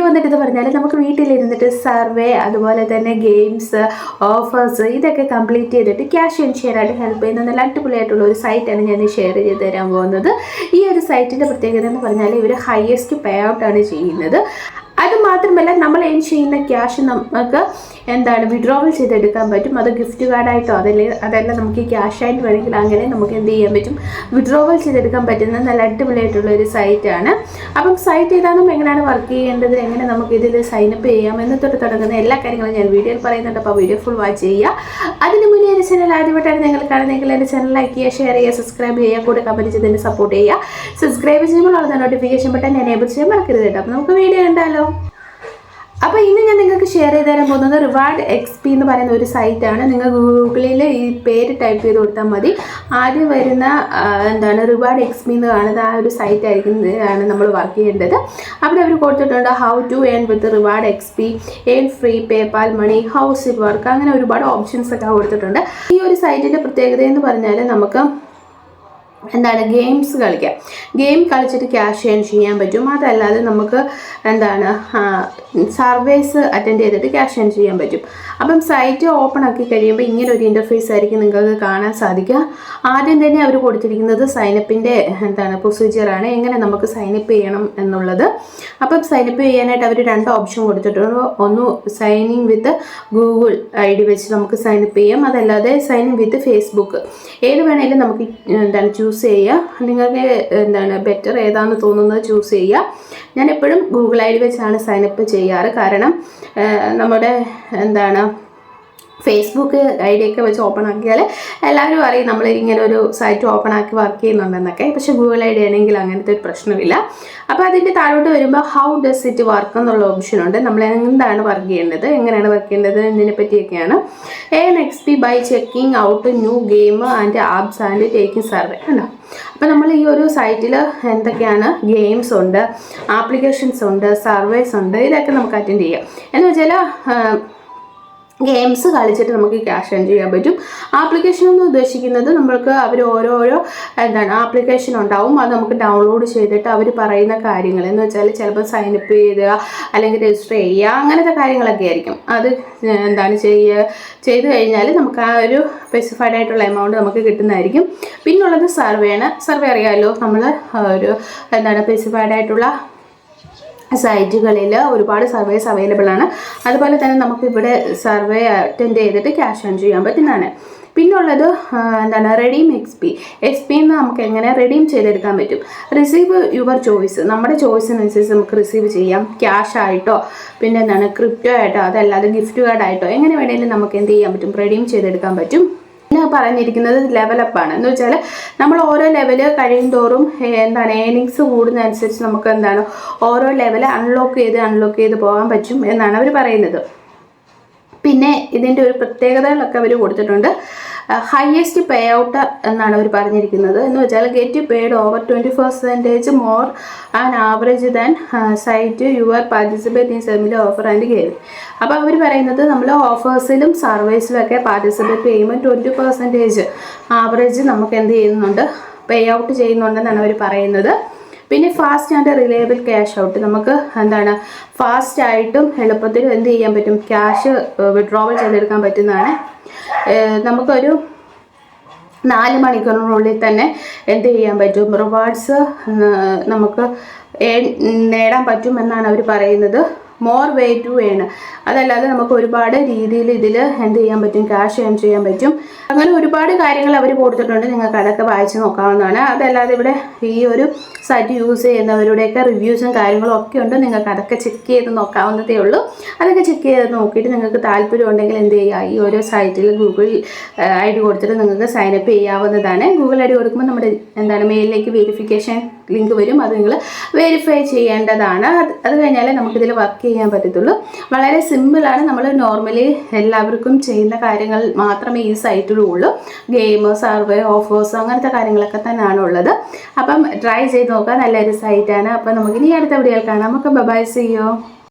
വന്നിട്ട് പറഞ്ഞാൽ നമുക്ക് വീട്ടിലിരുന്നിട്ട് സർവേ അതുപോലെ തന്നെ ഗെയിംസ് ഓഫേഴ്സ് ഇതൊക്കെ കംപ്ലീറ്റ് ചെയ്തിട്ട് ക്യാഷ് ഏൺ ചെയ്യാനായിട്ട് ഹെൽപ്പ് ചെയ്യുന്ന നല്ല അടിപൊളിയായിട്ടുള്ള ഒരു സൈറ്റാണ് ഞാൻ ഷെയർ ചെയ്ത് തരാൻ പോകുന്നത്. ഈ ഒരു സൈറ്റിൻ്റെ പ്രത്യേകത എന്ന് പറഞ്ഞാൽ ഇവർ ഹയസ്റ്റ് പേ ഔട്ടാണ് ചെയ്യുന്നത്. അതുമാത്രമല്ല നമ്മൾ ഏൺ ചെയ്യുന്ന ക്യാഷ് നമുക്ക് വിഡ്രോവൽ ചെയ്തെടുക്കാൻ പറ്റും. അത് ഗിഫ്റ്റ് കാർഡായിട്ടോ അതെല്ലാം നമുക്ക് ക്യാഷ് ആയിട്ട് വേണമെങ്കിൽ അങ്ങനെ നമുക്ക് എന്ത് ചെയ്യാൻ പറ്റും, വിഡ്രോവൽ ചെയ്തെടുക്കാൻ പറ്റുന്ന നല്ല അടിപൊളിയായിട്ടുള്ള ഒരു സൈറ്റാണ്. അപ്പം സൈറ്റ് ഏതാണെന്നും എങ്ങനെയാണ് വർക്ക് ചെയ്യേണ്ടത്, എങ്ങനെ നമുക്ക് ഇതിൽ സൈനപ്പ് ചെയ്യാം എന്ന് തുടങ്ങുന്ന എല്ലാ കാര്യങ്ങളും ഞാൻ വീഡിയോയിൽ പറയുന്നുണ്ട്. അപ്പോൾ വീഡിയോ ഫുൾ വാച്ച് ചെയ്യുക. അതിന് മുന്നേ എൻ്റെ ചാനൽ ആദ്യമായിട്ടാണ് നിങ്ങൾ കാണുന്നതെങ്കിൽ എൻ്റെ ചാനൽ ലൈക്ക് ചെയ്യുക, ഷെയർ ചെയ്യുക, സബ്സ്ക്രൈബ് ചെയ്യുക, കൂടെ കമൻറ്റ് ചെയ്ത് തന്നെ സപ്പോർട്ട് ചെയ്യുക. സബ്സ്ക്രൈബ് ചെയ്യുമ്പോൾ ഉള്ള നോട്ടിഫിക്കേഷൻ ബട്ടൺ എനേബിൾ ചെയ്യാൻ മറക്കരുത് കേട്ടോ. അപ്പോൾ നമുക്ക് വീഡിയോ കണ്ടാലോ. അപ്പോൾ ഇന്ന് ഞാൻ നിങ്ങൾക്ക് ഷെയർ ചെയ്ത് തരാൻ പോകുന്നത് റിവാർഡ് എക്സ്പി എന്ന് പറയുന്ന ഒരു സൈറ്റാണ്. നിങ്ങൾ ഗൂഗിളിൽ ഈ പേര് ടൈപ്പ് ചെയ്ത് കൊടുത്താൽ മതി. ആദ്യം വരുന്ന റിവാർഡ് എക്സ്പി എന്ന് കാണുന്നത് ആ ഒരു സൈറ്റ് ആയിരിക്കുന്നതാണ് നമ്മൾ വർക്ക് ചെയ്യേണ്ടത്. അവിടെ അവർ കൊടുത്തിട്ടുണ്ട് how to earn with reward XP, earn free, PayPal money, how's it work, അങ്ങനെ ഒരുപാട് ഓപ്ഷൻസ് ഒക്കെ കൊടുത്തിട്ടുണ്ട്. ഈ ഒരു സൈറ്റിൻ്റെ പ്രത്യേകത എന്ന് പറഞ്ഞാൽ നമുക്ക് ഗെയിംസ് കളിക്കാം. ഗെയിം കളിച്ചിട്ട് ക്യാഷ് ഏൺ ചെയ്യാൻ പറ്റും. അതല്ലാതെ നമുക്ക് സർവേസ് അറ്റൻഡ് ചെയ്തിട്ട് ക്യാഷ് ഏൺ ചെയ്യാൻ പറ്റും. അപ്പം സൈറ്റ് ഓപ്പൺ ആക്കി കഴിയുമ്പോൾ ഇങ്ങനെ ഒരു ഇൻ്റർഫേസ് ആയിരിക്കും നിങ്ങൾക്ക് കാണാൻ സാധിക്കുക. ആദ്യം തന്നെ അവർ കൊടുത്തിരിക്കുന്നത് സൈനപ്പിൻ്റെ പ്രൊസീജിയറാണ്, എങ്ങനെ നമുക്ക് സൈനപ്പ് ചെയ്യണം എന്നുള്ളത്. അപ്പം സൈനപ്പ് ചെയ്യാനായിട്ട് അവർ 2 ഓപ്ഷൻ കൊടുത്തിട്ടുണ്ട്. ഒന്ന് സൈനിങ് വിത്ത് ഗൂഗിൾ ID വെച്ച് നമുക്ക് സൈനപ്പ് ചെയ്യാം. അതല്ലാതെ സൈനിങ് വിത്ത് ഫേസ്ബുക്ക്, ഏത് വേണമെങ്കിലും നമുക്ക് ചൂസ് ചെയ്യുക. നിങ്ങൾക്ക് ബെറ്റർ ഏതാണെന്ന് തോന്നുന്നത് ചൂസ് ചെയ്യുക. ഞാൻ എപ്പോഴും ഗൂഗിൾ ID വെച്ചാണ് സൈനപ്പ് ചെയ്യാറ്. കാരണം നമ്മുടെ ഫേസ്ബുക്ക് ID ഒക്കെ വെച്ച് ഓപ്പൺ ആക്കിയാൽ എല്ലാവരും അറിയും നമ്മൾ ഇങ്ങനെ ഒരു സൈറ്റ് ഓപ്പൺ ആക്കി വർക്ക് ചെയ്യുന്നുണ്ടെന്നൊക്കെ. പക്ഷേ ഗൂഗിൾ ID ആണെങ്കിൽ അങ്ങനത്തെ ഒരു പ്രശ്നമില്ല. അപ്പോൾ അതിൻ്റെ താഴോട്ട് വരുമ്പോൾ ഹൗ ഡസ് ഇറ്റ് വർക്ക് എന്നുള്ള ഓപ്ഷനുണ്ട്. നമ്മൾ എന്താണ് വർക്ക് ചെയ്യേണ്ടത്, എങ്ങനെയാണ് വർക്ക് ചെയ്യേണ്ടത് എന്നതിനെ പറ്റിയൊക്കെയാണ്. Earn XP by checking out new game and apps and taking survey ഉണ്ടോ. അപ്പോൾ നമ്മൾ ഈ ഒരു സൈറ്റിൽ എന്തൊക്കെയാണ്, ഗെയിംസ് ഉണ്ട്, ആപ്ലിക്കേഷൻസ് ഉണ്ട്, സർവേസ് ഉണ്ട്, ഇതൊക്കെ നമുക്ക് അറ്റൻഡ് ചെയ്യാം. എന്ന് വെച്ചാൽ ഗെയിംസ് കളിച്ചിട്ട് നമുക്ക് ക്യാഷ് ഏൺ ചെയ്യാൻ പറ്റും. ആപ്ലിക്കേഷൻ എന്ന് ഉദ്ദേശിക്കുന്നത് നമ്മൾക്ക് അവർ ഓരോരോ ആപ്ലിക്കേഷൻ ഉണ്ടാവും. അത് നമുക്ക് ഡൗൺലോഡ് ചെയ്തിട്ട് അവർ പറയുന്ന കാര്യങ്ങൾ എന്ന് വെച്ചാൽ ചിലപ്പോൾ സൈനപ്പ് ചെയ്യുക അല്ലെങ്കിൽ രജിസ്റ്റർ ചെയ്യുക, അങ്ങനത്തെ കാര്യങ്ങളൊക്കെ ആയിരിക്കും. അത് ചെയ്ത് കഴിഞ്ഞാൽ നമുക്ക് ആ ഒരു സ്പെസിഫൈഡ് ആയിട്ടുള്ള എമൗണ്ട് നമുക്ക് കിട്ടുന്നതായിരിക്കും. പിന്നുള്ളത് സർവേയാണ്. സർവേ അറിയാമല്ലോ, നമ്മൾ ഒരു സ്പെസിഫൈഡ് ആയിട്ടുള്ള സൈറ്റുകളിൽ ഒരുപാട് സർവേസ് അവൈലബിൾ ആണ്. അതുപോലെ തന്നെ നമുക്കിവിടെ സർവേ അറ്റൻഡ് ചെയ്തിട്ട് ക്യാഷ് ഏൺ ചെയ്യാൻ പറ്റുന്നതാണ്. പിന്നുള്ളത് റെഡീം എക്സ്പി എന്ന് നമുക്ക് എങ്ങനെ റെഡീം ചെയ്തെടുക്കാൻ പറ്റും. റിസീവ് യുവർ ചോയ്സ്, നമ്മുടെ ചോയ്സിനനുസരിച്ച് നമുക്ക് റിസീവ് ചെയ്യാം. ക്യാഷ് ആയിട്ടോ പിന്നെ ക്രിപ്റ്റോ ആയിട്ടോ അതല്ലാതെ ഗിഫ്റ്റ് കാർഡ് ആയിട്ടോ എങ്ങനെ വേണമെങ്കിലും നമുക്ക് എന്ത് ചെയ്യാൻ പറ്റും, റെഡീം ചെയ്തെടുക്കാൻ പറ്റും. പിന്നെ പറഞ്ഞിരിക്കുന്നത് ലെവലപ്പാണ്. എന്ന് വെച്ചാൽ നമ്മൾ ഓരോ ലെവല് കഴിയും തോറും ഏർണിങ്സ് കൂടുന്നതനുസരിച്ച് നമുക്ക് ഓരോ ലെവൽ അൺലോക്ക് ചെയ്ത് പോകാൻ പറ്റും എന്നാണ് അവർ പറയുന്നത്. പിന്നെ ഇതിൻ്റെ ഒരു പ്രത്യേകതകളൊക്കെ അവർ കൊടുത്തിട്ടുണ്ട്. ഹയസ്റ്റ് പേ ഔട്ട് എന്നാണ് അവർ പറഞ്ഞിരിക്കുന്നത്. എന്ന് വെച്ചാൽ get paid over 20% more and average than site your participate in similar offer and game. അപ്പോൾ അവർ പറയുന്നത് നമ്മൾ ഓഫേഴ്സിലും സർവീസിലൊക്കെ പാർട്ടിസിപ്പേറ്റ് ചെയ്യുമ്പോൾ 20% ആവറേജ് നമുക്ക് എന്ത് ചെയ്യുന്നുണ്ട്, പേ ഔട്ട് ചെയ്യുന്നുണ്ടെന്നാണ് അവർ പറയുന്നത്. പിന്നെ fast and reliable cash out, നമുക്ക് ഫാസ്റ്റായിട്ടും എളുപ്പത്തിലും എന്ത് ചെയ്യാൻ പറ്റും, ക്യാഷ് വിഡ്രോവൽ ചെയ്തെടുക്കാൻ പറ്റുന്നതാണ്. നമുക്കൊരു 4 മണിക്കൂറിനുള്ളിൽ തന്നെ എന്ത് ചെയ്യാൻ പറ്റും, റിവാർഡ്സ് നമുക്ക് നേടാൻ പറ്റും എന്നാണ് അവർ പറയുന്നത്. മോർ വേ ടു ഏൺ, അതല്ലാതെ നമുക്ക് ഒരുപാട് രീതിയിൽ ഇതിൽ എന്ത് ചെയ്യാൻ പറ്റും, ക്യാഷ് ഏൺ ചെയ്യാൻ പറ്റും. അങ്ങനെ ഒരുപാട് കാര്യങ്ങൾ അവർ കൊടുത്തിട്ടുണ്ട്. നിങ്ങൾക്ക് അതൊക്കെ വായിച്ച് നോക്കാവുന്നതാണ്. അതല്ലാതെ ഇവിടെ ഈ ഒരു സൈറ്റ് യൂസ് ചെയ്യുന്നവരുടെയൊക്കെ റിവ്യൂസും കാര്യങ്ങളും ഒക്കെ ഉണ്ട്. നിങ്ങൾക്ക് അതൊക്കെ ചെക്ക് ചെയ്ത് നോക്കാവുന്നതേ ഉള്ളൂ. അതൊക്കെ ചെക്ക് ചെയ്ത് നോക്കിയിട്ട് നിങ്ങൾക്ക് താല്പര്യം ഉണ്ടെങ്കിൽ എന്ത് ചെയ്യുക, ഈ ഓരോ സൈറ്റിൽ ഗൂഗിൾ ID കൊടുത്തിട്ട് നിങ്ങൾക്ക് സൈനപ്പ് ചെയ്യാവുന്നതാണ്. ഗൂഗിൾ ID കൊടുക്കുമ്പോൾ നമ്മുടെ മെയിലിലേക്ക് വെരിഫിക്കേഷൻ ലിങ്ക് വരും. അത് നിങ്ങൾ വെരിഫൈ ചെയ്യേണ്ടതാണ്. അത് കഴിഞ്ഞാലേ നമുക്കിതിൽ വർക്ക് ചെയ്യാൻ പറ്റത്തുള്ളൂ. വളരെ സിമ്പിളാണ്. നമ്മൾ നോർമലി എല്ലാവർക്കും ചെയ്യുന്ന കാര്യങ്ങൾ മാത്രമേ ഈ സൈറ്റിലുള്ളൂ. ഗെയിം, സർവേ, ഓഫേഴ്സ് അങ്ങനത്തെ കാര്യങ്ങളൊക്കെ തന്നെയാണ് ഉള്ളത്. അപ്പം ട്രൈ ചെയ്ത് നോക്കാം. നല്ലൊരു സൈറ്റാണ്. അപ്പം നമുക്കിനി അടുത്ത വീഡിയോയിൽ കാണാം. നമുക്ക് ബൈ, സീ യു.